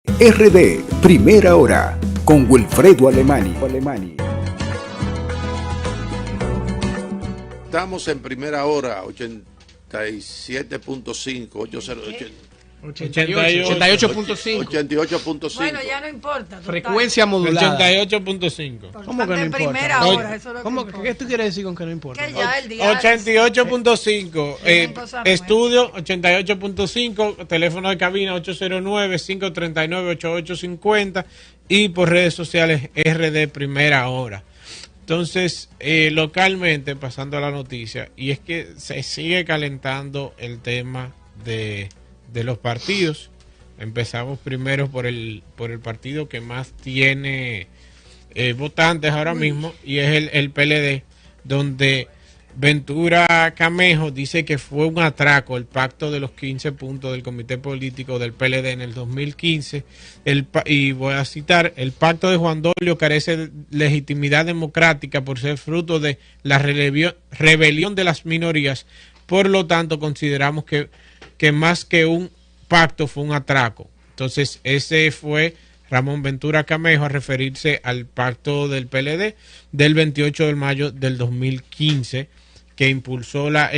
RD, primera hora, con Wilfredo Alemani. Estamos en primera hora, 87.5, 88.5. 88.5. Bueno, ya no importa. Frecuencia modulada. 88.5. ¿Cómo que no importa? Primera hora, eso es lo que ¿Cómo, importa. ¿Qué tú quieres decir con que no importa? Que ya el día 88.5. Vienen cosas Estudio 88.5. Teléfono de cabina 809-539-8850. Y por redes sociales RD Primera Hora. Entonces, localmente, pasando a la noticia, y es que se sigue calentando el tema de los partidos. Empezamos primero por el partido que más tiene votantes ahora mismo, y es el PLD, donde Ventura Camejo dice que fue un atraco el pacto de los 15 puntos del comité político del PLD en el 2015. Y voy a citar: el pacto de Juan Dolio carece de legitimidad democrática por ser fruto de la rebelión de las minorías. Por lo tanto, consideramos que más que un pacto fue un atraco. Entonces, ese fue Ramón Ventura Camejo a referirse al pacto del PLD del 28 de mayo del 2015, que impulsó la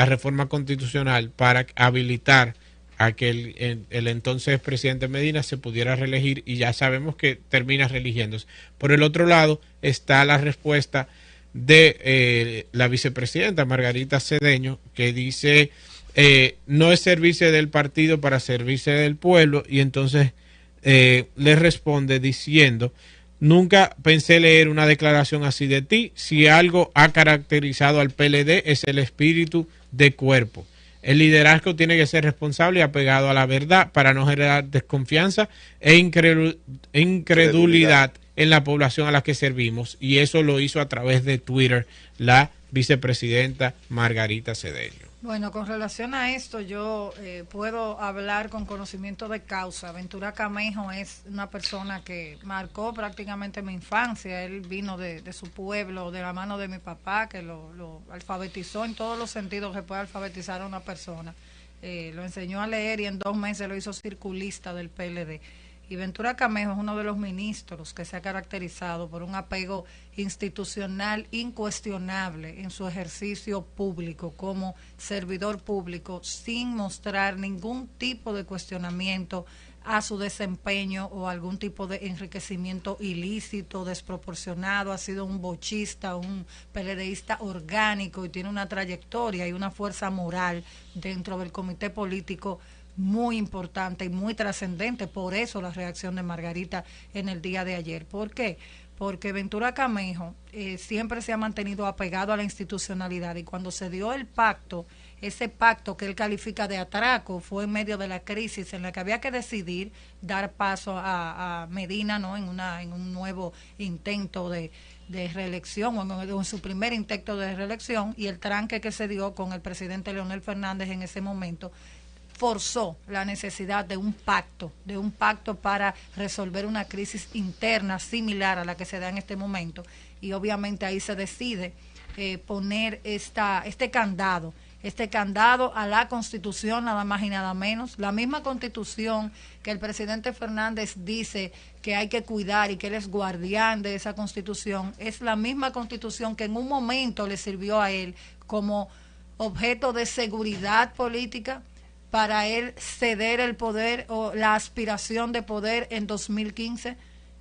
reforma constitucional para habilitar a que el entonces presidente Medina se pudiera reelegir, y ya sabemos que termina reeligiéndose. Por el otro lado está la respuesta de la vicepresidenta Margarita Cedeño, que dice no es servirse del partido para servirse del pueblo, y entonces le responde diciendo: nunca pensé leer una declaración así de ti. Si algo ha caracterizado al PLD es el espíritu de cuerpo. El liderazgo tiene que ser responsable y apegado a la verdad para no generar desconfianza e incredulidad en la población a la que servimos. Y eso lo hizo a través de Twitter la vicepresidenta Margarita Cedeño. Bueno, con relación a esto, yo puedo hablar con conocimiento de causa. Ventura Camejo es una persona que marcó prácticamente mi infancia. Él vino de su pueblo, de la mano de mi papá, que lo alfabetizó en todos los sentidos que puede alfabetizar a una persona. Lo enseñó a leer y en 2 meses lo hizo circulista del PLD. Y Ventura Camejo es uno de los ministros que se ha caracterizado por un apego institucional incuestionable en su ejercicio público como servidor público, sin mostrar ningún tipo de cuestionamiento a su desempeño o algún tipo de enriquecimiento ilícito, desproporcionado. Ha sido un bochista, un PLDista orgánico, y tiene una trayectoria y una fuerza moral dentro del comité político muy importante y muy trascendente. Por eso la reacción de Margarita en el día de ayer. ¿Por qué? Porque Ventura Camejo siempre se ha mantenido apegado a la institucionalidad, y cuando se dio el pacto, ese pacto que él califica de atraco, fue en medio de la crisis en la que había que decidir dar paso a Medina, ¿no?, en un nuevo intento de reelección, o en su primer intento de reelección, y el tranque que se dio con el presidente Leonel Fernández en ese momento forzó la necesidad de un pacto para resolver una crisis interna similar a la que se da en este momento. Y obviamente ahí se decide poner este candado a la Constitución, nada más y nada menos. La misma Constitución que el presidente Fernández dice que hay que cuidar y que él es guardián de esa Constitución, es la misma Constitución que en un momento le sirvió a él como objeto de seguridad política para él ceder el poder o la aspiración de poder en 2015.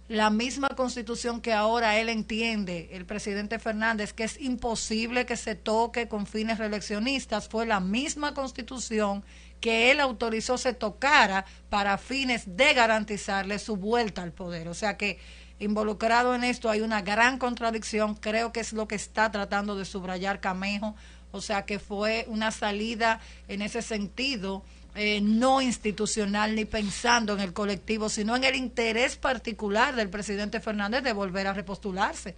La misma Constitución que ahora él entiende, el presidente Fernández, que es imposible que se toque con fines reeleccionistas, fue la misma Constitución que él autorizó se tocara para fines de garantizarle su vuelta al poder. O sea que involucrado en esto hay una gran contradicción. Creo que es lo que está tratando de subrayar Camejo. O sea que fue una salida en ese sentido, no institucional ni pensando en el colectivo, sino en el interés particular del presidente Fernández de volver a repostularse.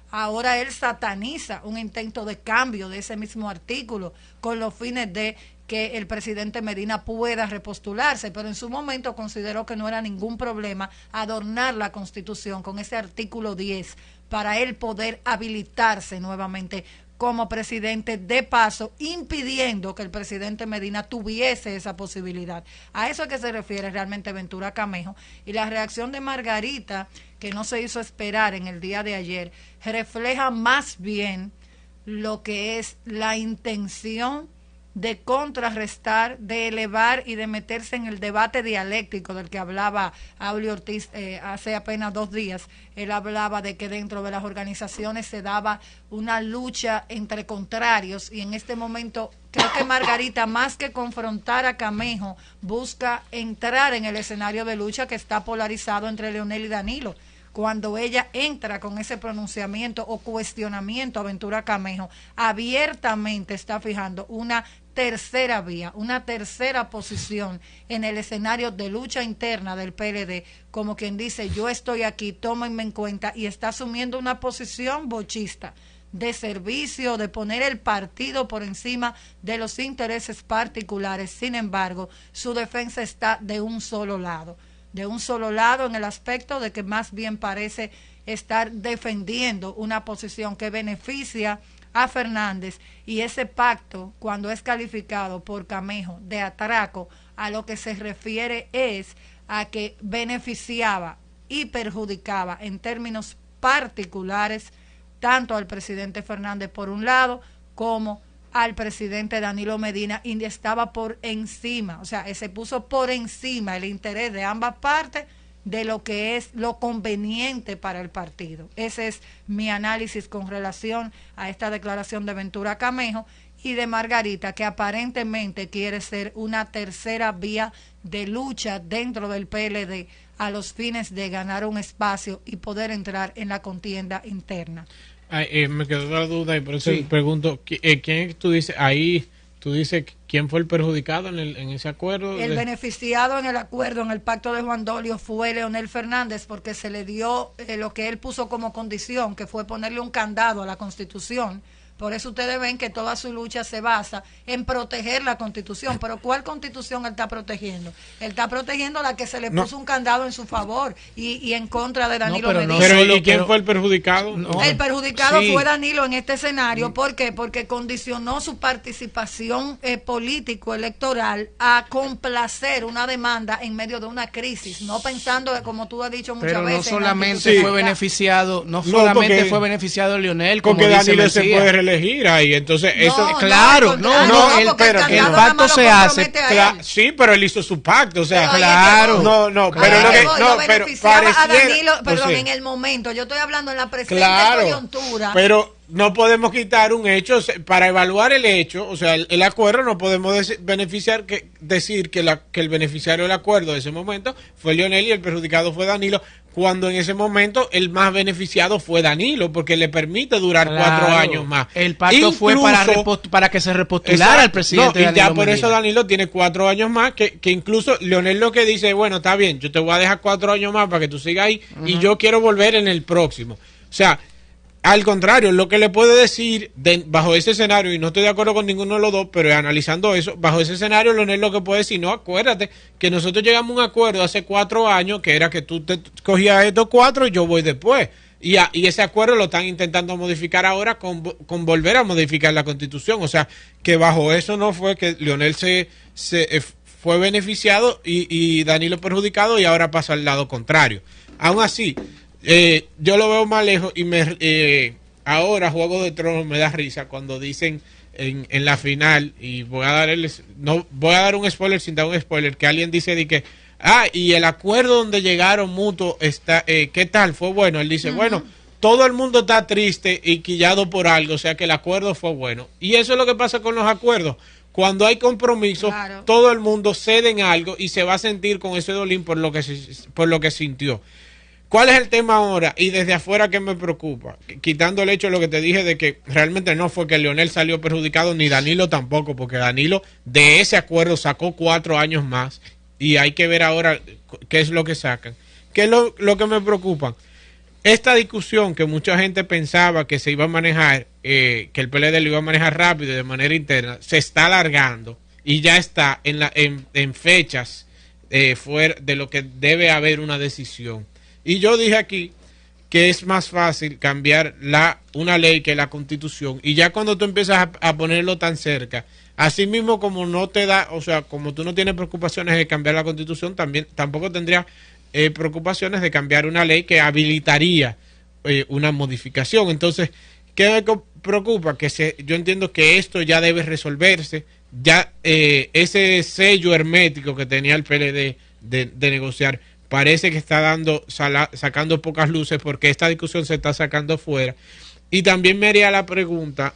Ahora él sataniza un intento de cambio de ese mismo artículo con los fines de que el presidente Medina pueda repostularse, pero en su momento consideró que no era ningún problema adornar la Constitución con ese artículo 10 para él poder habilitarse nuevamente como presidente, de paso impidiendo que el presidente Medina tuviese esa posibilidad. A eso es que se refiere realmente Ventura Camejo. Y la reacción de Margarita, que no se hizo esperar en el día de ayer, refleja más bien lo que es la intención de contrarrestar, de elevar y de meterse en el debate dialéctico del que hablaba Aulio Ortiz hace apenas 2 días. Él hablaba de que dentro de las organizaciones se daba una lucha entre contrarios, y en este momento creo que Margarita, más que confrontar a Camejo, busca entrar en el escenario de lucha que está polarizado entre Leonel y Danilo. Cuando ella entra con ese pronunciamiento o cuestionamiento a Ventura Camejo, abiertamente está fijando una tercera vía, una tercera posición en el escenario de lucha interna del PLD, como quien dice, yo estoy aquí, tómenme en cuenta, y está asumiendo una posición bochista, de servicio, de poner el partido por encima de los intereses particulares. Sin embargo, su defensa está de un solo lado en el aspecto de que más bien parece estar defendiendo una posición que beneficia a Fernández, y ese pacto, cuando es calificado por Camejo de atraco, a lo que se refiere es a que beneficiaba y perjudicaba en términos particulares tanto al presidente Fernández por un lado como al presidente Danilo Medina, y estaba por encima, o sea, se puso por encima el interés de ambas partes de lo que es lo conveniente para el partido. Ese es mi análisis con relación a esta declaración de Ventura Camejo y de Margarita, que aparentemente quiere ser una tercera vía de lucha dentro del PLD a los fines de ganar un espacio y poder entrar en la contienda interna. Me quedó la duda y por eso pregunto, ¿quién tú dices ahí? Tú dices, ¿quién fue el perjudicado en ese acuerdo? El beneficiado en el acuerdo, en el pacto de Juan Dolio, fue Leonel Fernández, porque se le dio lo que él puso como condición, que fue ponerle un candado a la Constitución. Por eso ustedes ven que toda su lucha se basa en proteger la Constitución. Pero ¿cuál Constitución él está protegiendo? Él está protegiendo la que se le puso un candado en su favor y en contra de Danilo Medina. Pero ¿y quién fue el perjudicado? El perjudicado fue Danilo en este escenario. ¿Por qué? Porque condicionó su participación político-electoral a complacer una demanda en medio de una crisis, no pensando, como tú has dicho muchas veces. Pero no solamente fue beneficiado, fue beneficiado Leonel, como porque dice Danilo se puede elegir ahí, entonces eso el pacto se hace, sí, pero él hizo su pacto, o sea, claro, pero a Danilo, perdón, en el momento, yo estoy hablando en la presente coyuntura, pero no podemos quitar un hecho para evaluar el hecho, o sea, el acuerdo no podemos decir que el beneficiario del acuerdo de ese momento fue Leonel y el perjudicado fue Danilo, cuando en ese momento el más beneficiado fue Danilo, porque le permite durar 4 años más. El pacto fue para que se repostulara al presidente Danilo. Y ya por eso Danilo tiene 4 años más, que incluso Leonel lo que dice, bueno, está bien, yo te voy a dejar 4 años más para que tú sigas ahí, y yo quiero volver en el próximo. O sea, al contrario, lo que le puede decir bajo ese escenario, y no estoy de acuerdo con ninguno de los dos, pero analizando eso, bajo ese escenario, Leonel lo que puede decir, no, acuérdate que nosotros llegamos a un acuerdo hace 4 años, que era que tú te cogías estos 4 y yo voy después. Y ese acuerdo lo están intentando modificar ahora con volver a modificar la Constitución. O sea, que bajo eso no fue que Leonel se fue beneficiado y Danilo perjudicado, y ahora pasa al lado contrario. Aún así, yo lo veo más lejos, y ahora Juego de Tronos me da risa cuando dicen en la final, y voy a dar un spoiler sin dar un spoiler, que alguien dice de que y el acuerdo donde llegaron mutuo está, ¿qué tal? Fue bueno. Él dice, bueno, todo el mundo está triste y quillado por algo, o sea que el acuerdo fue bueno. Y eso es lo que pasa con los acuerdos. Cuando hay compromiso, todo el mundo cede en algo y se va a sentir con ese dolín por lo que sintió. ¿Cuál es el tema ahora? Y desde afuera, ¿qué me preocupa? Quitando el hecho de lo que te dije de que realmente no fue que Leonel salió perjudicado, ni Danilo tampoco, porque Danilo de ese acuerdo sacó 4 años más, y hay que ver ahora qué es lo que sacan. ¿Qué es lo que me preocupa? Esta discusión que mucha gente pensaba que se iba a manejar, que el PLD lo iba a manejar rápido y de manera interna, se está alargando y ya está en fechas fuera de lo que debe haber una decisión. Y yo dije aquí que es más fácil cambiar una ley que la Constitución, y ya cuando tú empiezas a ponerlo tan cerca, así mismo como no te da, o sea, como tú no tienes preocupaciones de cambiar la Constitución, tampoco tendrías preocupaciones de cambiar una ley que habilitaría una modificación. Entonces, ¿qué me preocupa? Yo entiendo que esto ya debe resolverse, ya ese sello hermético que tenía el PLD de negociar parece que está sacando pocas luces, porque esta discusión se está sacando fuera. Y también me haría la pregunta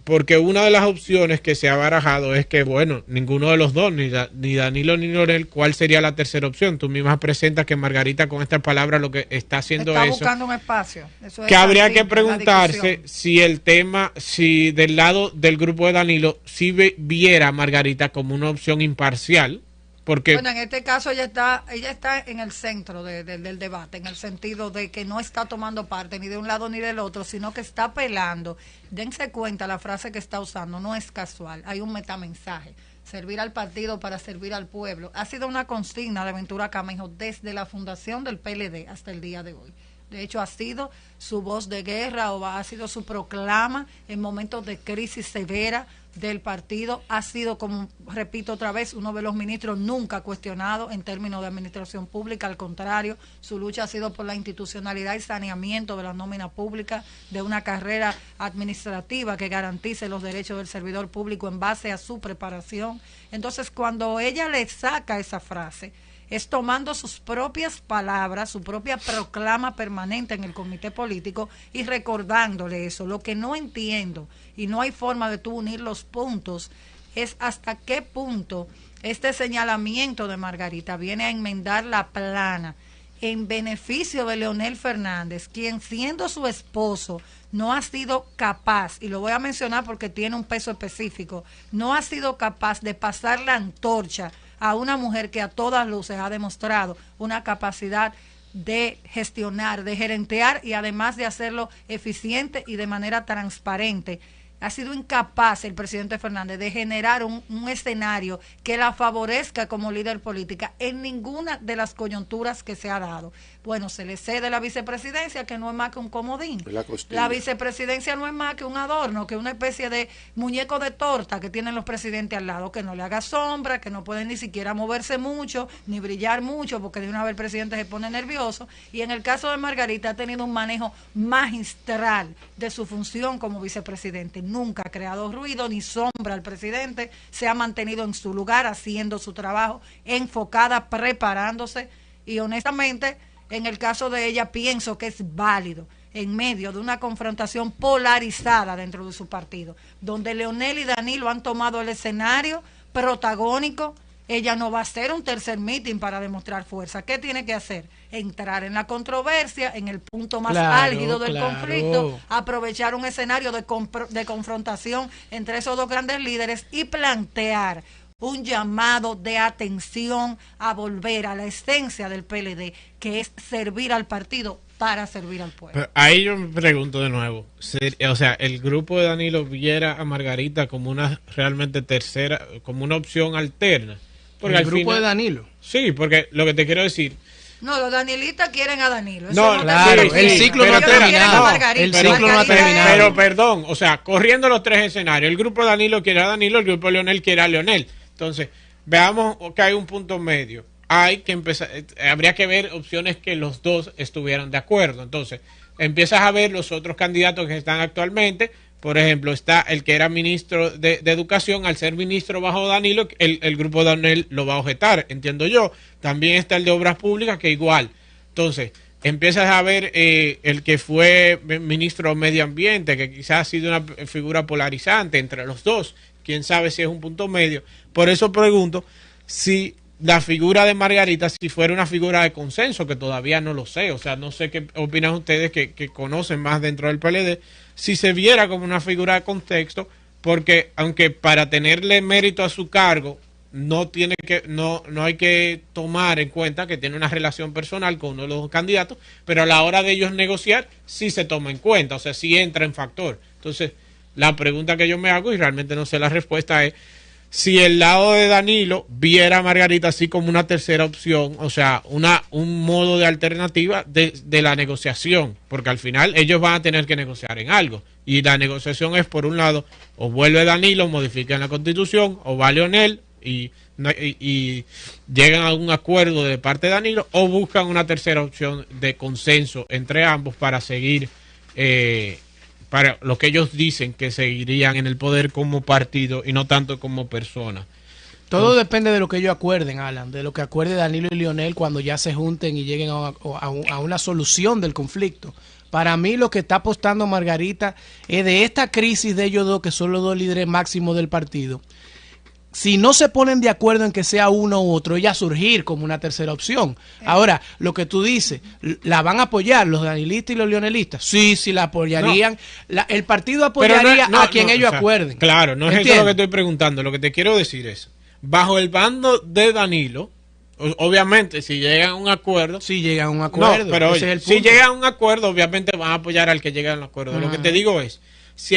porque una de las opciones que se ha barajado es que, bueno, ninguno de los dos, ni Danilo ni Leonel, ¿cuál sería la tercera opción? Tú misma presentas que Margarita con estas palabras lo que está haciendo está eso. buscando un espacio. Eso es que habría así, que preguntarse si del lado del grupo de Danilo, si viera a Margarita como una opción imparcial. Porque, bueno, en este caso ella está en el centro del debate, en el sentido de que no está tomando parte ni de un lado ni del otro, sino que está apelando. Dense cuenta, la frase que está usando no es casual, hay un metamensaje. Servir al partido para servir al pueblo. Ha sido una consigna de Ventura Camejo desde la fundación del PLD hasta el día de hoy. De hecho, ha sido su voz de guerra o ha sido su proclama en momentos de crisis severa del partido. Ha sido, como repito otra vez, uno de los ministros nunca cuestionado en términos de administración pública. Al contrario, su lucha ha sido por la institucionalidad y saneamiento de la nómina pública, de una carrera administrativa que garantice los derechos del servidor público en base a su preparación. Entonces, cuando ella le saca esa frase, es tomando sus propias palabras, su propia proclama permanente en el comité político y recordándole eso. Lo que no entiendo, y no hay forma de tú unir los puntos, es hasta qué punto este señalamiento de Margarita viene a enmendar la plana en beneficio de Leonel Fernández, quien siendo su esposo no ha sido capaz, y lo voy a mencionar porque tiene un peso específico, no ha sido capaz de pasar la antorcha a una mujer que a todas luces ha demostrado una capacidad de gestionar, de gerentear y además de hacerlo eficiente y de manera transparente. Ha sido incapaz el presidente Fernández de generar un escenario que la favorezca como líder política en ninguna de las coyunturas que se ha dado. Bueno, se le cede la vicepresidencia, que no es más que un comodín. La vicepresidencia no es más que un adorno, que una especie de muñeco de torta que tienen los presidentes al lado, que no le haga sombra, que no pueden ni siquiera moverse mucho, ni brillar mucho, porque de una vez el presidente se pone nervioso. Y en el caso de Margarita, ha tenido un manejo magistral de su función como vicepresidente. Nunca ha creado ruido ni sombra al presidente, se ha mantenido en su lugar, haciendo su trabajo, enfocada, preparándose, y honestamente, en el caso de ella, pienso que es válido, en medio de una confrontación polarizada dentro de su partido, donde Leonel y Danilo han tomado el escenario protagónico. Ella no va a hacer un tercer meeting para demostrar fuerza. ¿Qué tiene que hacer? Entrar en la controversia, en el punto más álgido del conflicto, aprovechar un escenario de confrontación entre esos dos grandes líderes y plantear un llamado de atención a volver a la esencia del PLD, que es servir al partido para servir al pueblo. Pero ahí yo me pregunto de nuevo, o sea, el grupo de Danilo viera a Margarita como una realmente tercera, como una opción alterna. Porque el grupo de Danilo. Sí, porque lo que te quiero decir, no, los danilistas quieren a Danilo. No, claro, el ciclo no ha terminado. El ciclo no ha terminado. Pero perdón, o sea, corriendo los tres escenarios, el grupo de Danilo quiere a Danilo, el grupo de Leonel quiere a Leonel. Entonces, veamos que hay un punto medio. Hay que empezar, habría que ver opciones que los dos estuvieran de acuerdo. Entonces, empiezas a ver los otros candidatos que están actualmente. Por ejemplo, está el que era ministro de Educación, al ser ministro bajo Danilo, el grupo de Danilo lo va a objetar, entiendo yo. También está el de Obras Públicas, que igual. Entonces, empiezas a ver el que fue ministro de Medio Ambiente, que quizás ha sido una figura polarizante entre los dos. Quién sabe si es un punto medio. Por eso pregunto si la figura de Margarita, si fuera una figura de consenso, que todavía no lo sé. O sea, no sé qué opinan ustedes que conocen más dentro del PLD, si se viera como una figura de contexto, porque aunque para tenerle mérito a su cargo, no hay que tomar en cuenta que tiene una relación personal con uno de los dos candidatos, pero a la hora de ellos negociar, sí se toma en cuenta, o sea, sí entra en factor. Entonces, la pregunta que yo me hago, y realmente no sé la respuesta, es si el lado de Danilo viera a Margarita así como una tercera opción, o sea, un modo de alternativa de la negociación, porque al final ellos van a tener que negociar en algo, y la negociación es, por un lado, o vuelve Danilo, modifican la Constitución, o va Leonel y llegan a un acuerdo de parte de Danilo, o buscan una tercera opción de consenso entre ambos para seguir para lo que ellos dicen que seguirían en el poder como partido y no tanto como persona. Todo depende de lo que ellos acuerden, Alan, de lo que acuerde Danilo y Leonel cuando ya se junten y lleguen a una solución del conflicto. Para mí lo que está apostando Margarita es de esta crisis de ellos dos, que son los dos líderes máximos del partido. Si no se ponen de acuerdo en que sea uno u otro, ella surgir como una tercera opción. Ahora, lo que tú dices, ¿la van a apoyar los danilistas y los leonelistas? Sí, la apoyarían. No. El partido apoyaría a quien ellos acuerden. Claro, no es eso lo que estoy preguntando. Lo que te quiero decir es, bajo el bando de Danilo, obviamente, si llegan a un acuerdo... Si llegan a un acuerdo, no, pero oye, si llegan a un acuerdo, obviamente van a apoyar al que llegue a un acuerdo. Lo que te digo es, si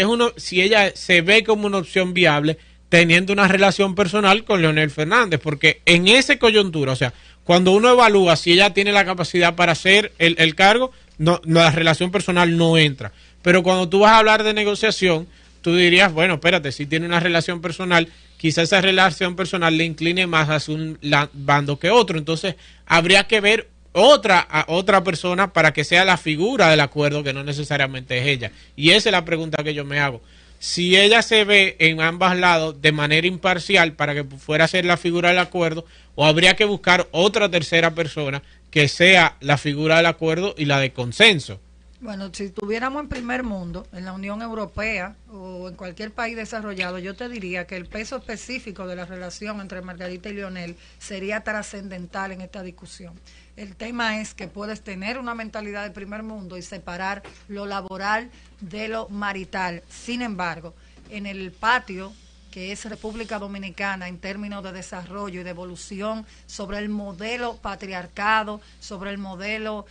ella se ve como una opción viable, teniendo una relación personal con Leonel Fernández, porque en esa coyuntura, o sea, cuando uno evalúa si ella tiene la capacidad para hacer el cargo, no, la relación personal no entra. Pero cuando tú vas a hablar de negociación, tú dirías, bueno, espérate, si tiene una relación personal, quizás esa relación personal le incline más hacia un bando que otro. Entonces, habría que ver otra persona para que sea la figura del acuerdo, que no necesariamente es ella. Y esa es la pregunta que yo me hago. Si ella se ve en ambos lados de manera imparcial para que fuera a ser la figura del acuerdo, o habría que buscar otra tercera persona que sea la figura del acuerdo y la de consenso. Bueno, si estuviéramos en primer mundo, en la Unión Europea o en cualquier país desarrollado, yo te diría que el peso específico de la relación entre Margarita y Leonel sería trascendental en esta discusión. El tema es que puedes tener una mentalidad de primer mundo y separar lo laboral de lo marital. Sin embargo, en el patio, que es República Dominicana, en términos de desarrollo y de evolución sobre el modelo patriarcado, sobre el modelo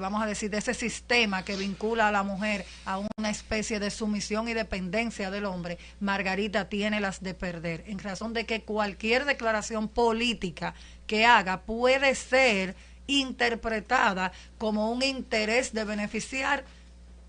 vamos a decir, de ese sistema que vincula a la mujer a una especie de sumisión y dependencia del hombre, Margarita tiene las de perder, en razón de que cualquier declaración política que haga puede ser interpretada como un interés de beneficiar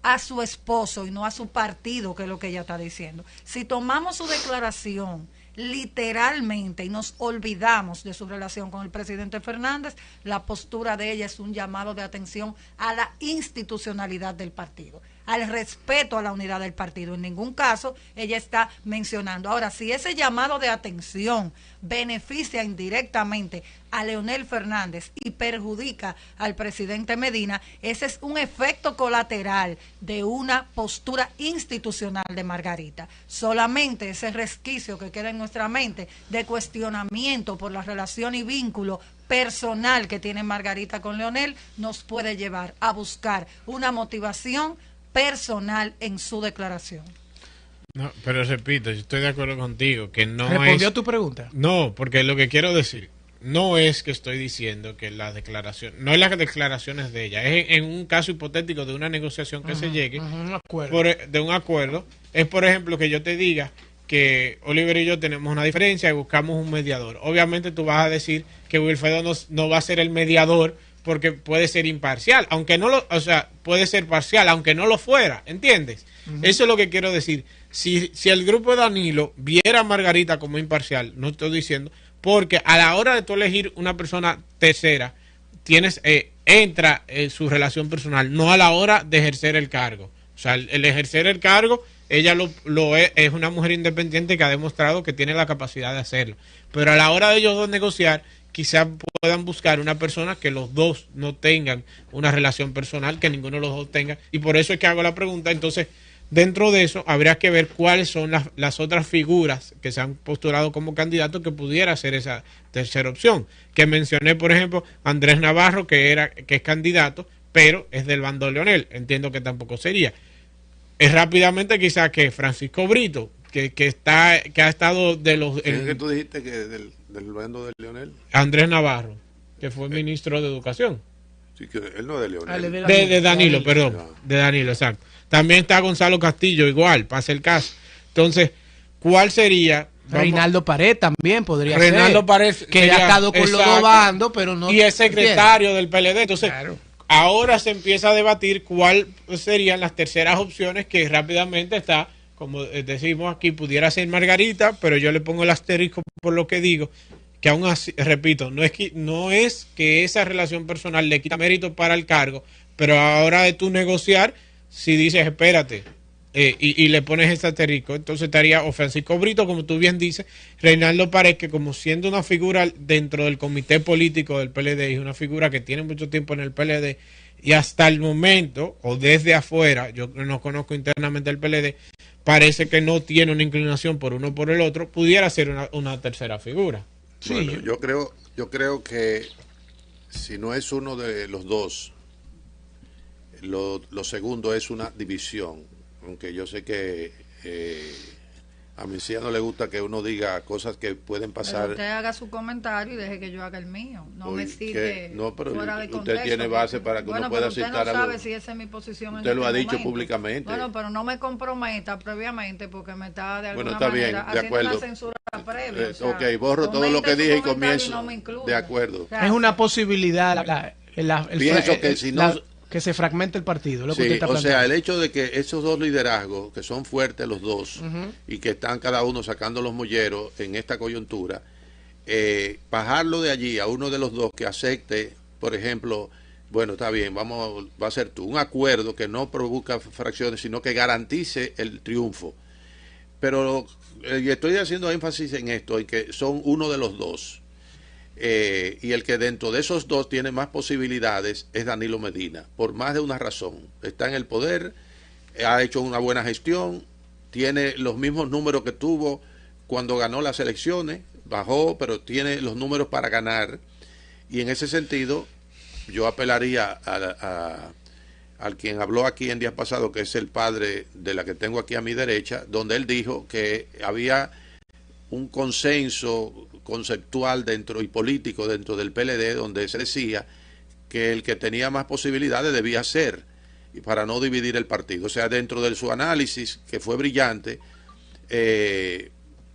a su esposo y no a su partido, que es lo que ella está diciendo. Si tomamos su declaración literalmente y nos olvidamos de su relación con el presidente Fernández, la postura de ella es un llamado de atención a la institucionalidad del partido, al respeto a la unidad del partido. En ningún caso ella está mencionando. Ahora, si ese llamado de atención beneficia indirectamente a Leonel Fernández y perjudica al presidente Medina, ese es un efecto colateral de una postura institucional de Margarita. Solamente ese resquicio que queda en nuestra mente de cuestionamiento por la relación y vínculo personal que tiene Margarita con Leonel nos puede llevar a buscar una motivación personal en su declaración. No, pero repito, yo estoy de acuerdo contigo que no ¿Respondió tu pregunta? No, porque lo que quiero decir no es que estoy diciendo que la declaración, no es las declaraciones de ella, es en un caso hipotético de una negociación que se llegue de un acuerdo, es por ejemplo que yo te diga que Oliver y yo tenemos una diferencia y buscamos un mediador. Obviamente tú vas a decir que Wilfredo no va a ser el mediador porque puede ser imparcial, aunque no lo, o sea, puede ser parcial, aunque no lo fuera, ¿entiendes? Eso es lo que quiero decir. Si el grupo de Danilo viera a Margarita como imparcial, no estoy diciendo, porque a la hora de tú elegir una persona tercera, entra su relación personal, no a la hora de ejercer el cargo. O sea, el ejercer el cargo, ella es una mujer independiente que ha demostrado que tiene la capacidad de hacerlo. Pero a la hora de ellos dos negociar, quizás puedan buscar una persona que los dos no tengan una relación personal, que ninguno de los dos tenga. Y por eso es que hago la pregunta. Entonces, dentro de eso, habría que ver cuáles son las otras figuras que se han postulado como candidatos que pudiera ser esa tercera opción. Que mencioné, por ejemplo, Andrés Navarro, que es candidato, pero es del bando de Leonel. Entiendo que tampoco sería. Es rápidamente quizás que Francisco Brito, que ha estado de los... ¿Quién es que tú dijiste que del bando de Leonel? Andrés Navarro, que fue ministro de Educación. Sí, que él no es de Leonel. De Danilo, perdón. De Danilo, exacto. También está Gonzalo Castillo, igual, para hacer caso. Entonces, ¿cuál sería Reinaldo Pared también podría Reinaldo ser. Pared Que sería, ha estado con los exacto, dos bandos, pero no. y es secretario del PLD. Entonces, Claro. ahora se empieza a debatir cuál serían las terceras opciones, que rápidamente está, como decimos aquí, pudiera ser Margarita, pero yo le pongo el asterisco por lo que digo, que aún así, repito, no es que esa relación personal le quita mérito para el cargo, pero ahora de tú negociar, si dices, espérate, y le pones ese asterisco, entonces estaría o Francisco Brito, como tú bien dices, Reinaldo Pared, que como siendo una figura dentro del comité político del PLD, y una figura que tiene mucho tiempo en el PLD, y hasta el momento, o desde afuera, yo no conozco internamente el PLD, parece que no tiene una inclinación por uno o por el otro, pudiera ser una tercera figura. Sí, Bueno, yo creo que si no es uno de los dos, lo segundo es una división, aunque yo sé que a Mencía no le gusta que uno diga cosas que pueden pasar. Pero usted haga su comentario y deje que yo haga el mío. No me cite no, pero fuera de usted contexto, tiene base para que bueno, uno pueda pero citar usted no algo. sabe si esa es mi posición. Usted lo ha dicho momento. públicamente. Bueno, pero no me comprometa previamente porque me está de alguna Bueno, está bien, manera de haciendo acuerdo. una censura previa. O sea, Ok, borro todo lo que comente su dije y comentario comienzo. no me incluya. De acuerdo. O sea, Es una posibilidad Pienso que si no- que se fragmente el partido. Lo que Sí, usted está o sea, planteando. el hecho de que esos dos liderazgos, que son fuertes los dos, y que están cada uno sacando los molleros en esta coyuntura, bajarlo de allí a uno de los dos que acepte, por ejemplo, bueno, está bien, va a ser tú, un acuerdo que no provoca fracciones, sino que garantice el triunfo. Pero y estoy haciendo énfasis en esto, en que son uno de los dos. Y el que dentro de esos dos tiene más posibilidades es Danilo Medina, por más de una razón. Está en el poder, ha hecho una buena gestión, tiene los mismos números que tuvo cuando ganó las elecciones, bajó, pero tiene los números para ganar. Y en ese sentido, yo apelaría al quien habló aquí en días pasados, que es el padre de la que tengo aquí a mi derecha, donde él dijo que había un consenso conceptual dentro y político dentro del PLD, donde se decía que el que tenía más posibilidades debía ser, y para no dividir el partido. O sea, dentro de su análisis, que fue brillante,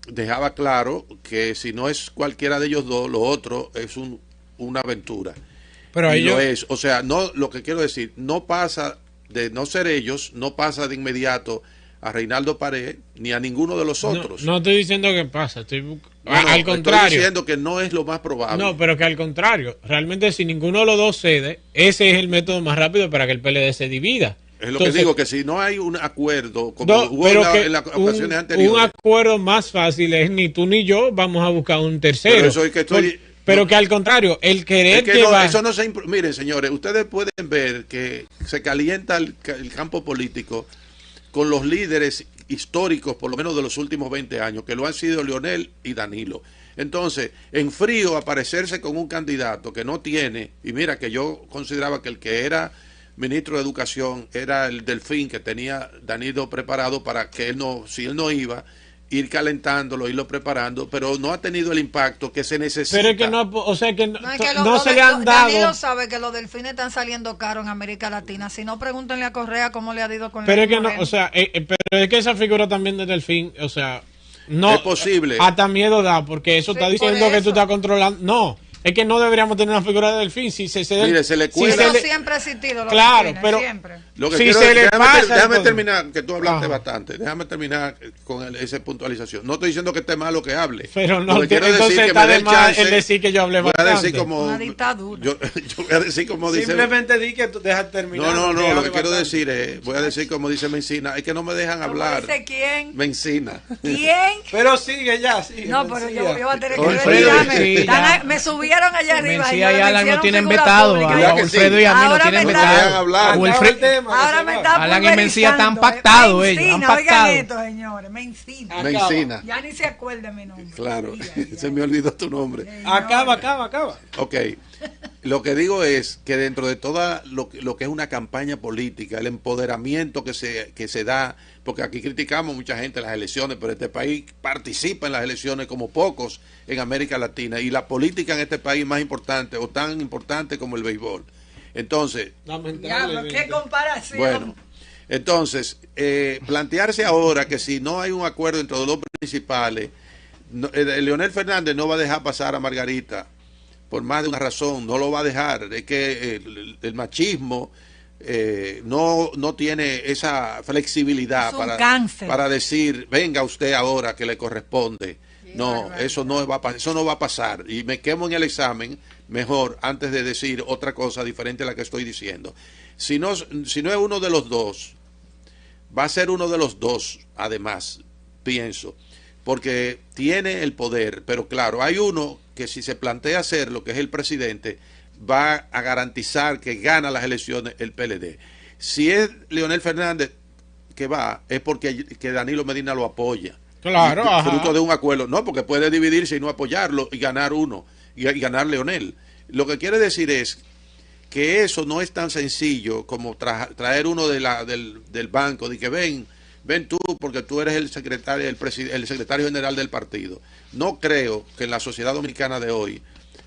dejaba claro que si no es cualquiera de ellos dos, lo otro es una aventura. Pero Y ahí lo es. O sea, no, lo que quiero decir, no pasa de no ser ellos, no pasa de inmediato a Reinaldo Pared ni a ninguno de los otros. No estoy diciendo que pasa, Bueno, al contrario. estoy diciendo que no es lo más probable. No, pero que al contrario, realmente si ninguno de los dos cede, ese es el método más rápido para que el PLD se divida. Es lo Entonces, que digo, que si no hay un acuerdo, como no, hubo pero que en las ocasiones anteriores. un acuerdo más fácil es ni tú ni yo vamos a buscar un tercero. Pero eso es que estoy- Pero no. que al contrario, el querer Es que llevar... eso no se miren, señores, ustedes pueden ver que se calienta el campo político con los líderes históricos, por lo menos de los últimos 20 años, que lo han sido Leonel y Danilo. Entonces, en frío, aparecerse con un candidato que no tiene, y mira que yo consideraba que el que era ministro de Educación era el Delfín, que tenía Danilo preparado para que él no, si él no iba, ir calentándolo, irlo preparando, pero no ha tenido el impacto que se necesita. Pero es que no, o sea que no, No, es que no se le han dado... Danilo sabe que los delfines están saliendo caros en América Latina. Si no, pregúntenle a Correa cómo le ha ido con Pero el es que no, Moreno. o sea, pero es que esa figura también de Delfín, o sea, no Es posible. Hasta miedo da, porque eso Sí, está por diciendo que tú eso. estás controlando. No, es que no deberíamos tener una figura de Delfín. Si se Mire, se le si cuela- se Eso le- siempre ha existido. Los Claro, delfines, pero- siempre. Lo que Si quiero se le pasa el déjame poder. terminar, que tú hablaste Ajá. bastante. Déjame terminar con esa puntualización. No estoy diciendo que esté malo que hable. Pero no, Lo que quiero entonces decir que está me dé de el más chance. el decir que yo hablé Voy a bastante. decir como Una dictadura. yo voy a decir como dice. Simplemente di que tú dejas terminar. No, que lo hable que quiero bastante. decir es, voy a decir como dice Mencina, es que no me dejan ¿Cómo hablar. dice quién? Mencina. ¿Quién? Pero sigue ya, sigue. No, pero yo voy a tener que Alfredo, retirarme. sí, ya. Me subieron allá arriba. Mencía señores, y me Alan no hicieron tienen figura vetado. pública. ¿Verdad A que Alfredo sí? y a mí no Ahora tienen me No me dejan vetado. hablar. O Alfredo- Ahora me está Alan y Mencía están pulverizando, pactados ellos, han Mencina, pactado. oigan esto, señores. Mencina. Mencina. Ya ni se acuerda mi nombre. Claro, Ay, se me olvidó tu nombre. Acaba. Ok, lo que digo es que dentro de toda lo que es una campaña política, el empoderamiento que se da, porque aquí criticamos mucha gente las elecciones, pero este país participa en las elecciones como pocos en América Latina, y la política en este país es más importante o tan importante como el béisbol. Entonces, Diablo, qué comparación. bueno, entonces, plantearse ahora que si no hay un acuerdo entre los dos principales, Leonel Fernández no va a dejar pasar a Margarita por más de una razón, no lo va a dejar. Es que el machismo no tiene esa flexibilidad para decir, venga usted ahora que le corresponde. No, eso no va a pasar. Y me quemo en el examen mejor antes de decir otra cosa diferente a la que estoy diciendo. Si no es uno de los dos, va a ser uno de los dos, además, pienso, porque tiene el poder, pero claro, hay uno que si se plantea hacerlo, que es el presidente, va a garantizar que gana las elecciones el PLD. Si es Leonel Fernández que va, es porque que Danilo Medina lo apoya. Claro, fruto de un acuerdo. No, porque puede dividirse y no apoyarlo y ganar uno, y ganar Leonel. Lo que quiere decir es que eso no es tan sencillo como traer uno del banco, de que ven tú porque tú eres el secretario general del partido. No creo que en la sociedad dominicana de hoy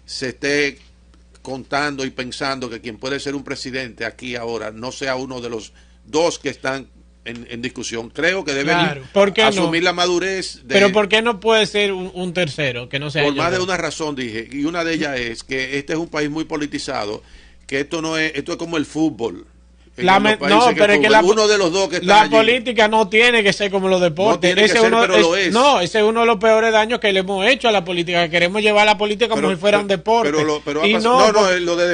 se esté contando y pensando que quien puede ser un presidente aquí ahora no sea uno de los dos que están en discusión. Creo que deben asumir la madurez pero ¿por qué no puede ser un tercero que no sea por más de una razón, dije, y una de ellas es que este es un país muy politizado, que esto es como el fútbol. No, pero es que uno de los dos que la allí, política no tiene que ser como los deportes. No ese es uno de los peores daños que le hemos hecho a la política, que queremos llevar a la política como si fuera un deporte. Lo de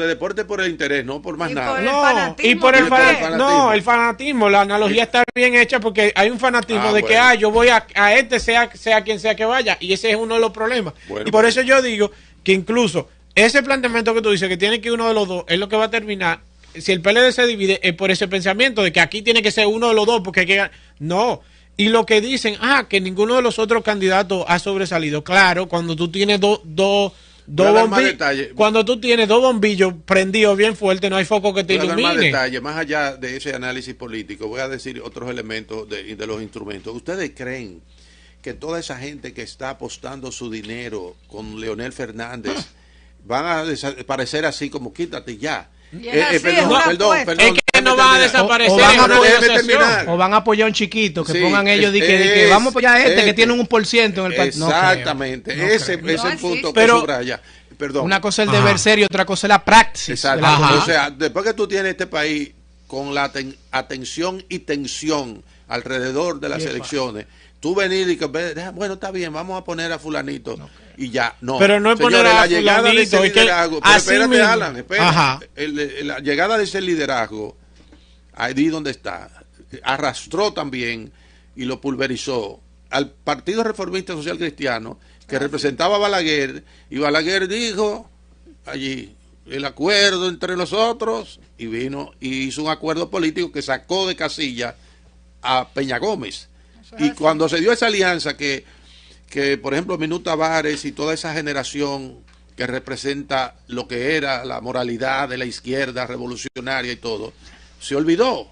deporte por el interés, no por más nada. El fanatismo, la analogía está bien hecha porque hay un fanatismo de que yo voy a este sea quien sea que vaya, y ese es uno de los problemas. Y por eso yo digo que incluso ese planteamiento que tú dices que tiene que uno de los dos es lo que va a terminar. Si el PLD se divide es por ese pensamiento de que aquí tiene que ser uno de los dos porque hay que... No. Y lo que dicen, que ninguno de los otros candidatos ha sobresalido. Claro, cuando tú tienes dos bombillos, cuando tú tienes dos bombillos prendidos bien fuerte, no hay foco que te ilumine. Más detalle, más allá de ese análisis político, voy a decir otros elementos de los instrumentos. ¿Ustedes creen que toda esa gente que está apostando su dinero con Leonel Fernández van a desaparecer así como quítate ya? Perdón. Es que no va a desaparecer. O van a apoyar a un chiquito, que pongan ellos que vamos a apoyar a que tiene un 1% en el partido. Exactamente, no ese es el punto que subraya. Perdón. Una cosa es el deber ser y otra cosa es la praxis. Exacto. O sea, después que tú tienes este país con la atención y tensión alrededor de las elecciones, tú venir y que, bueno, está bien, vamos a poner a fulanito y ya. No, pero no es poner a la llegada de ese liderazgo. Pero espérate, Alan, espérate. La llegada de ese liderazgo, ahí donde está, arrastró también y lo pulverizó al Partido Reformista Social Cristiano, que representaba a Balaguer, y Balaguer dijo allí el acuerdo entre nosotros, y vino y hizo un acuerdo político que sacó de casilla a Peña Gómez. Y cuando se dio esa alianza que por ejemplo Minú Tavares y toda esa generación que representa lo que era la moralidad de la izquierda revolucionaria y todo, se olvidó.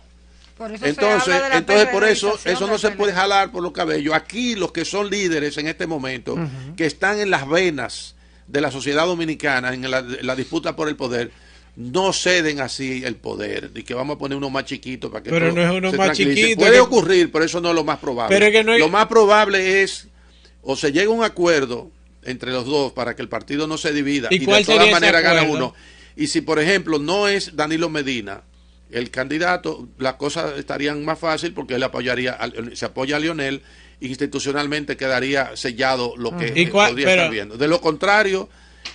Entonces por eso no se puede jalar por los cabellos. Aquí los que son líderes en este momento, que están en las venas de la sociedad dominicana, en la disputa por el poder, no ceden así el poder, y que vamos a poner uno más chiquito para que pero no es uno más chiquito. Puede ocurrir, pero eso no es lo más probable. Pero que no hay... Lo más probable es o se llega a un acuerdo entre los dos para que el partido no se divida y de todas maneras gana uno. Y si por ejemplo no es Danilo Medina el candidato, las cosas estarían más fácil porque él se apoya a Leonel, institucionalmente quedaría sellado lo que podría estar viendo. De lo contrario,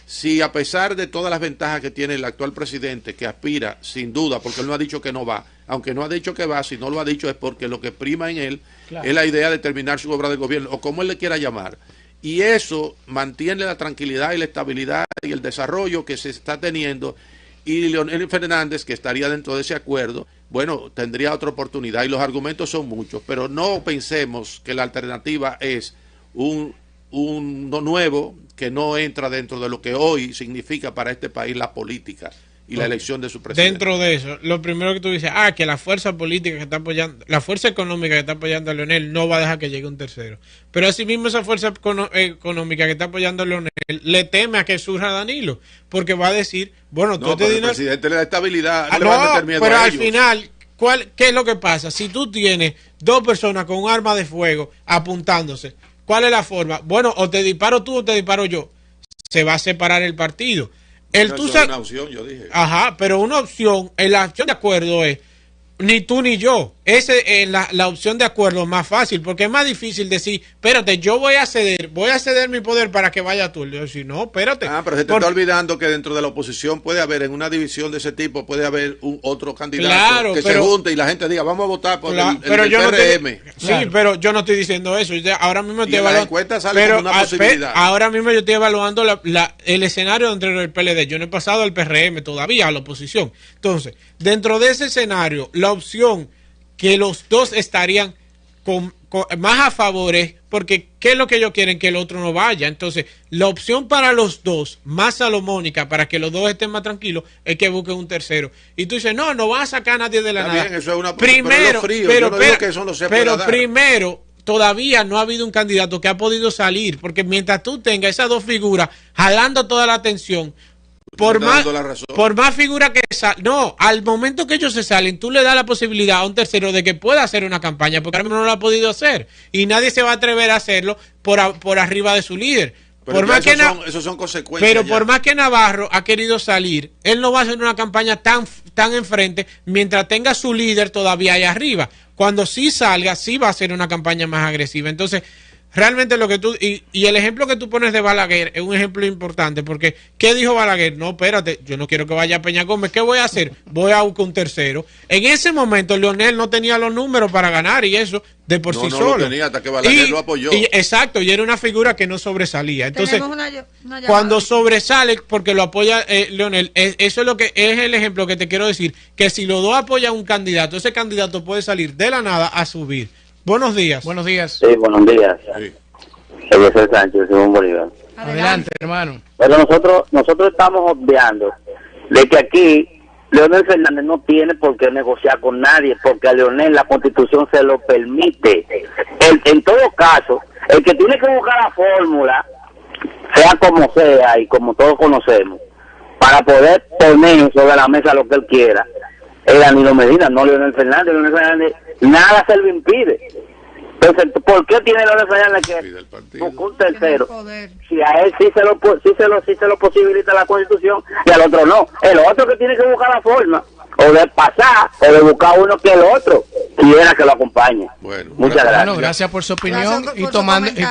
si a pesar de todas las ventajas que tiene el actual presidente, que aspira sin duda, porque él no ha dicho que no va, aunque no ha dicho que va, si no lo ha dicho es porque lo que prima en él es la idea de terminar su obra de gobierno, o como él le quiera llamar, y eso mantiene la tranquilidad y la estabilidad y el desarrollo que se está teniendo, y Leonel Fernández, que estaría dentro de ese acuerdo, bueno, tendría otra oportunidad, y los argumentos son muchos, pero no pensemos que la alternativa es uno nuevo que no entra dentro de lo que hoy significa para este país la política y la elección de su presidente. Dentro de eso, lo primero que tú dices, que la fuerza política que está apoyando, la fuerza económica que está apoyando a Leonel no va a dejar que llegue un tercero. Pero asimismo esa fuerza económica que está apoyando a Leonel le teme a que surja Danilo, porque va a decir, bueno, el presidente le da estabilidad, pero al final, ¿qué es lo que pasa? Si tú tienes dos personas con un arma de fuego apuntándose, ¿cuál es la forma? Bueno, o te disparo tú o te disparo yo. Se va a separar el partido. Eso es una opción, yo dije. Ajá, pero una opción, la opción de acuerdo es ni tú ni yo. Esa es la opción de acuerdo más fácil, porque es más difícil decir, espérate, yo voy a ceder mi poder para que vaya tú. Yo decir, no, espérate. Pero se te está olvidando que dentro de la oposición puede haber, en una división de ese tipo, puede haber otro candidato que se junte y la gente diga, vamos a votar por el PRM. Sí, pero yo no estoy diciendo eso. Ahora mismo estoy evaluando. Pero una posibilidad. Ahora mismo yo estoy evaluando el escenario dentro del PLD. Yo no he pasado al PRM todavía, a la oposición. Entonces, dentro de ese escenario, la opción que los dos estarían más a favor es, porque ¿qué es lo que ellos quieren? Que el otro no vaya. Entonces, la opción para los dos, más salomónica, para que los dos estén más tranquilos, es que busquen un tercero. Y tú dices, no va a sacar a nadie de la nada. Bien, eso es una primero, pero primero, todavía no ha habido un candidato que ha podido salir, porque mientras tú tengas esas dos figuras jalando toda la atención, por más figura que no, al momento que ellos se salen, tú le das la posibilidad a un tercero de que pueda hacer una campaña, porque ahora mismo no lo ha podido hacer y nadie se va a atrever a hacerlo por arriba de su líder. Pero por más que eso son consecuencias. Pero por más que Navarro ha querido salir, él no va a hacer una campaña tan enfrente mientras tenga su líder todavía ahí arriba. Cuando sí salga, sí va a hacer una campaña más agresiva. Entonces, realmente lo que tú, y el ejemplo que tú pones de Balaguer es un ejemplo importante, porque ¿qué dijo Balaguer? No, espérate, yo no quiero que vaya Peña Gómez, ¿qué voy a hacer? Voy a buscar un tercero. En ese momento Leonel no tenía los números para ganar y eso de por sí solo. No lo tenía hasta que Balaguer lo apoyó. Exacto, y era una figura que no sobresalía. Entonces, una cuando sobresale, porque lo apoya Leonel, eso es lo que es el ejemplo que te quiero decir, que si los dos apoyan a un candidato, ese candidato puede salir de la nada a subir. Buenos días. Buenos días. Sí, buenos días. Sí. José Sánchez, Simón Bolívar. Adelante, hermano. Pero nosotros estamos obviando de que aquí Leonel Fernández no tiene por qué negociar con nadie, porque a Leonel la Constitución se lo permite. En todo caso, el que tiene que buscar la fórmula, sea como sea y como todos conocemos, para poder poner sobre la mesa lo que él quiera, es Danilo Medina, no Leonel Fernández. Leonel Fernández nada se lo impide. Entonces, ¿por qué tiene Leonel Fernández que buscar un tercero? Si a él sí se lo posibilita la Constitución y al otro no. El otro que tiene que buscar la forma o de pasar o de buscar uno que el otro quiera que lo acompañe. Bueno, muchas gracias. Bueno, gracias por su opinión y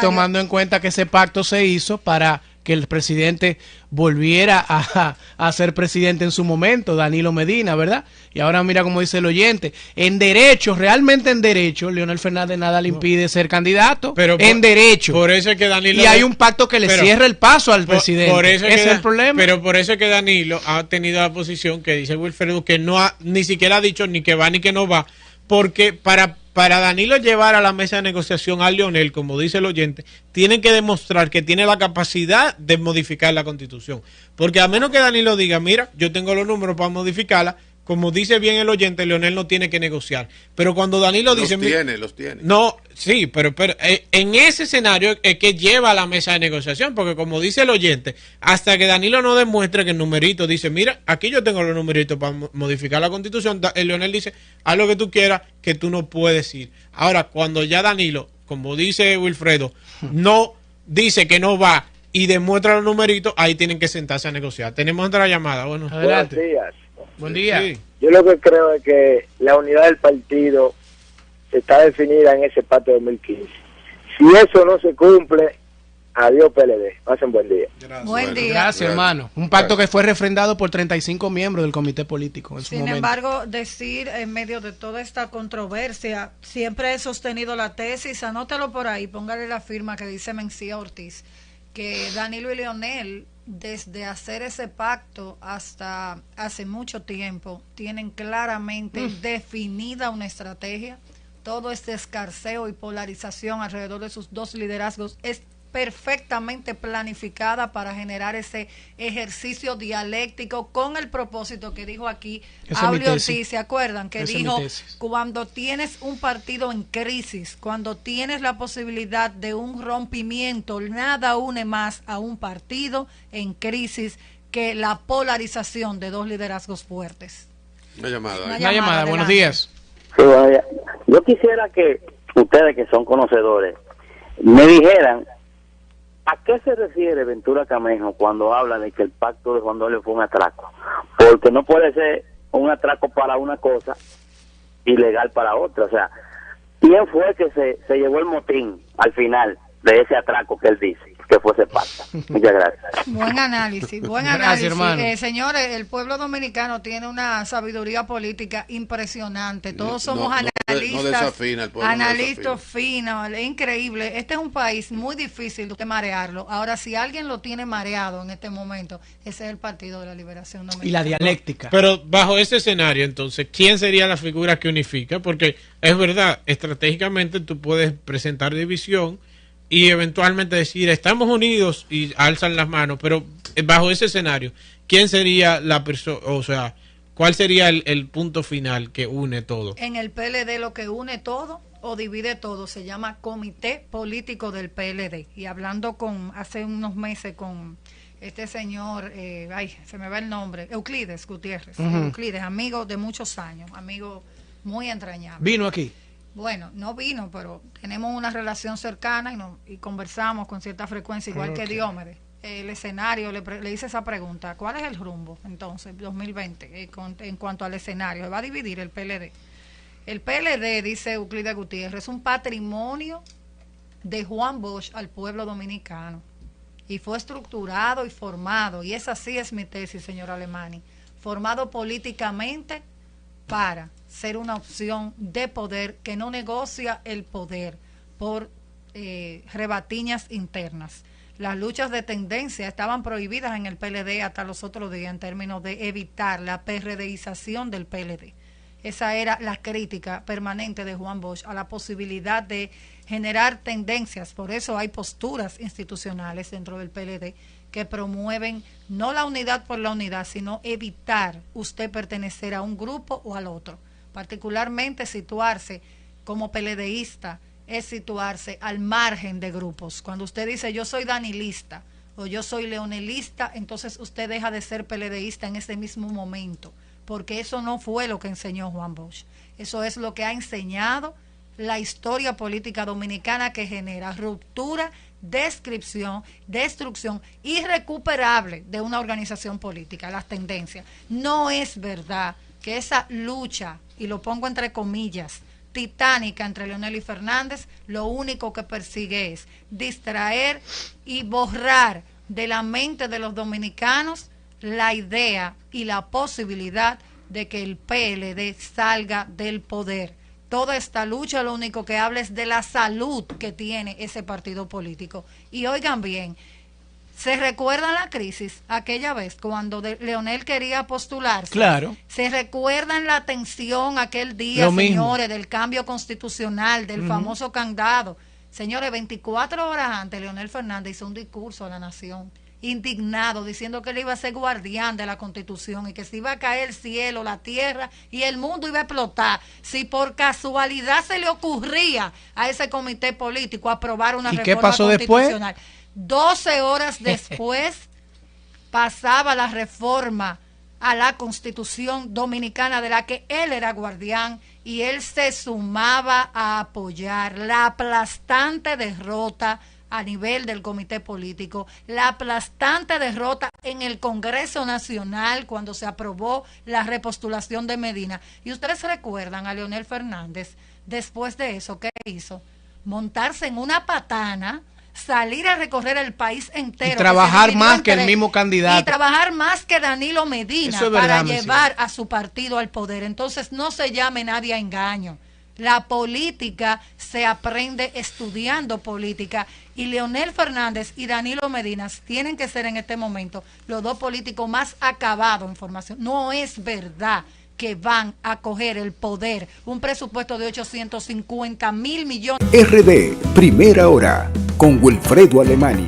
tomando en cuenta que ese pacto se hizo para que el presidente volviera a ser presidente en su momento, Danilo Medina, ¿verdad? Y ahora mira como dice el oyente, en derecho, realmente en derecho, Leonel Fernández nada le impide ser candidato, pero en derecho. Por eso es que Danilo... Y hay un pacto que le cierra el paso al presidente. Por eso ese es el problema. Pero por eso es que Danilo ha tenido la posición que dice Wilfredo, que ni siquiera ha dicho ni que va ni que no va, porque para Danilo llevar a la mesa de negociación a Leonel, como dice el oyente, tienen que demostrar que tiene la capacidad de modificar la Constitución. Porque a menos que Danilo diga, mira, yo tengo los números para modificarla, como dice bien el oyente, Leonel no tiene que negociar. Pero cuando Danilo dice... Los tiene. No, sí, pero en ese escenario es que lleva a la mesa de negociación, porque como dice el oyente, hasta que Danilo no demuestre que el numerito dice, mira, aquí yo tengo los numeritos para modificar la Constitución, Leonel dice, haz lo que tú quieras, que tú no puedes ir. Ahora, cuando ya Danilo, como dice Wilfredo, no dice que no va y demuestra los numeritos, ahí tienen que sentarse a negociar. Tenemos otra llamada. Bueno, adelante. Buenos días. Buen día. Sí. Yo lo que creo es que la unidad del partido está definida en ese pacto de 2015. Si eso no se cumple, adiós PLD. Pasen buen día. Buen día. Gracias, hermano. Un pacto que fue refrendado por 35 miembros del comité político en su momento. Sin embargo, decir en medio de toda esta controversia, siempre he sostenido la tesis, anótalo por ahí, póngale la firma que dice Mencía Ortiz, que Danilo y Leonel, desde hacer ese pacto hasta hace mucho tiempo, tienen claramente definida una estrategia. Todo este escarceo y polarización alrededor de sus dos liderazgos es perfectamente planificada para generar ese ejercicio dialéctico con el propósito que dijo aquí Aurelio Ortiz, ¿se acuerdan? Que dijo, cuando tienes un partido en crisis, cuando tienes la posibilidad de un rompimiento, nada une más a un partido en crisis que la polarización de dos liderazgos fuertes. Una llamada. Una llamada, buenos días. Sí, bueno, yo quisiera que ustedes que son conocedores me dijeran ¿a qué se refiere Ventura Camejo cuando habla de que el pacto de Juan Dolio fue un atraco? Porque no puede ser un atraco para una cosa ilegal para otra. O sea, ¿quién fue que se llevó el motín al final de ese atraco que él dice que fue ese pacto? Muchas gracias. Buen análisis, buen Gracias, análisis. Señores, el pueblo dominicano tiene una sabiduría política impresionante. Todos somos analistas, no desafina, el pueblo analistas no finos, es increíble. Este es un país muy difícil de marearlo. Ahora, si alguien lo tiene mareado en este momento, ese es el Partido de la Liberación Dominicana. Y la dialéctica. Pero bajo ese escenario, entonces, ¿quién sería la figura que unifica? Porque es verdad, estratégicamente tú puedes presentar división y eventualmente decir, estamos unidos y alzan las manos, pero bajo ese escenario, ¿quién sería la persona, o sea, cuál sería el punto final que une todo? En el PLD lo que une todo o divide todo se llama Comité Político del PLD. Y hablando hace unos meses con este señor, se me va el nombre, Euclides Gutiérrez, Euclides, amigo de muchos años, amigo muy entrañable. Vino aquí. Bueno, no vino, pero tenemos una relación cercana y conversamos con cierta frecuencia, igual que Diomedes. El escenario, le hice esa pregunta, ¿cuál es el rumbo entonces, 2020, en cuanto al escenario? ¿Se va a dividir el PLD? El PLD, dice Euclides Gutiérrez, es un patrimonio de Juan Bosch al pueblo dominicano. Y fue estructurado y formado, y esa sí es mi tesis, señor Alemani, formado políticamente para ser una opción de poder que no negocia el poder por rebatiñas internas. Las luchas de tendencia estaban prohibidas en el PLD hasta los otros días en términos de evitar la PRDización del PLD. Esa era la crítica permanente de Juan Bosch a la posibilidad de generar tendencias. Por eso hay posturas institucionales dentro del PLD que promueven no la unidad por la unidad, sino evitar usted pertenecer a un grupo o al otro. Particularmente situarse como PLDista es situarse al margen de grupos. Cuando usted dice yo soy danilista o yo soy leonelista, entonces usted deja de ser PLDista en ese mismo momento, porque eso no fue lo que enseñó Juan Bosch. Eso es lo que ha enseñado la historia política dominicana, que genera ruptura, descripción, destrucción irrecuperable de una organización política, las tendencias. No es verdad que esa lucha, y lo pongo entre comillas, titánica entre Leonel y Fernández, lo único que persigue es distraer y borrar de la mente de los dominicanos la idea y la posibilidad de que el PLD salga del poder. Toda esta lucha lo único que habla es de la salud que tiene ese partido político. Y oigan bien, ¿se recuerdan la crisis aquella vez cuando Leonel quería postularse? Claro. ¿Se recuerdan la tensión aquel día, señores, del cambio constitucional, del famoso candado? Señores, 24 horas antes, Leonel Fernández hizo un discurso a la nación, indignado, diciendo que él iba a ser guardián de la Constitución y que se iba a caer el cielo, la tierra y el mundo iba a explotar si por casualidad se le ocurría a ese comité político aprobar una reforma constitucional. Después? 12 horas después pasaba la reforma a la Constitución dominicana de la que él era guardián y él se sumaba a apoyar la aplastante derrota a nivel del comité político, la aplastante derrota en el Congreso Nacional cuando se aprobó la repostulación de Medina. Y ustedes recuerdan a Leonel Fernández, después de eso, ¿qué hizo? Montarse en una patana, salir a recorrer el país entero. Y trabajar más que el mismo candidato. Y trabajar más que Danilo Medina para llevar a su partido al poder. Entonces no se llame nadie a engaño. La política se aprende estudiando política y Leonel Fernández y Danilo Medina tienen que ser en este momento los dos políticos más acabados en formación. No es verdad que van a coger el poder, un presupuesto de 850 mil millones. RD, Primera Hora, con Wilfredo Alemani.